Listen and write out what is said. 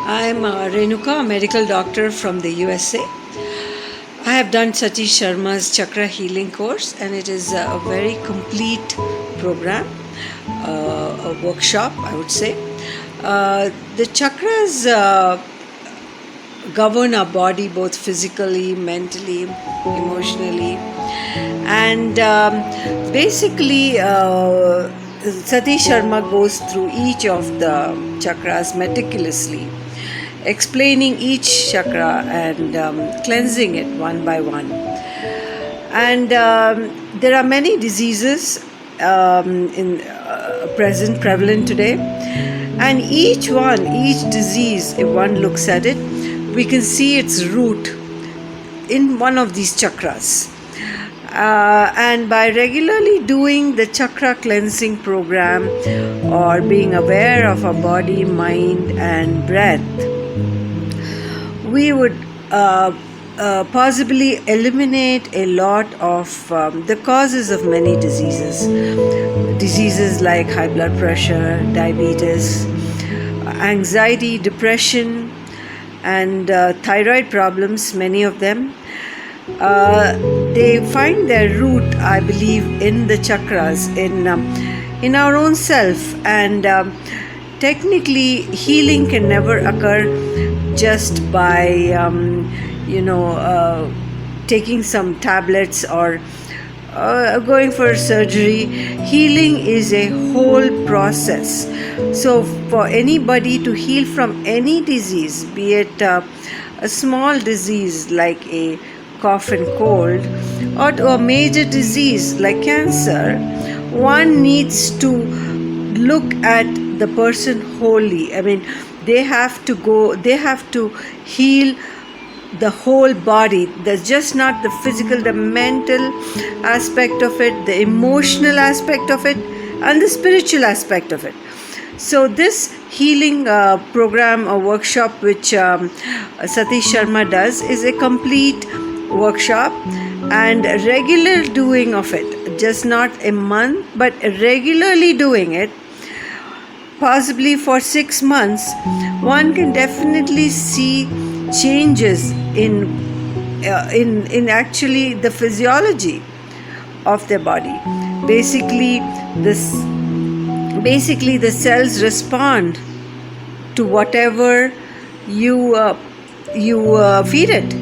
I'm Renuka, a medical doctor from the USA. I have done Satish Sharma's Chakra Healing course, and it is a very complete program, a workshop, I would say. The chakras govern our body both physically, mentally, emotionally, and basically Satish Sharma goes through each of the chakras meticulously, explaining each chakra and cleansing it one by one. And there are many diseases prevalent today, and each disease, if one looks at it, we can see its root in one of these chakras. And by regularly doing the chakra cleansing program or being aware of our body, mind and breath, we would possibly eliminate a lot of the causes of many diseases like high blood pressure, diabetes, anxiety, depression and thyroid problems. Many of them they find their root, I believe, in the chakras, in our own self. And technically healing can never occur just by taking some tablets or going for surgery. Healing is a whole process. So for anybody to heal from any disease, be it a small disease like a cough and cold, or to a major disease like cancer, one needs to look at the person wholly. I mean, they have to heal the whole body. There's just not the physical, the mental aspect of it, the emotional aspect of it, and the spiritual aspect of it. So this healing program or workshop which Satish Sharma does is a complete workshop, and regular doing of it, just not a month but regularly doing it, possibly for 6 months, one can definitely see changes in actually the physiology of their body. Basically the cells respond to whatever you feed it.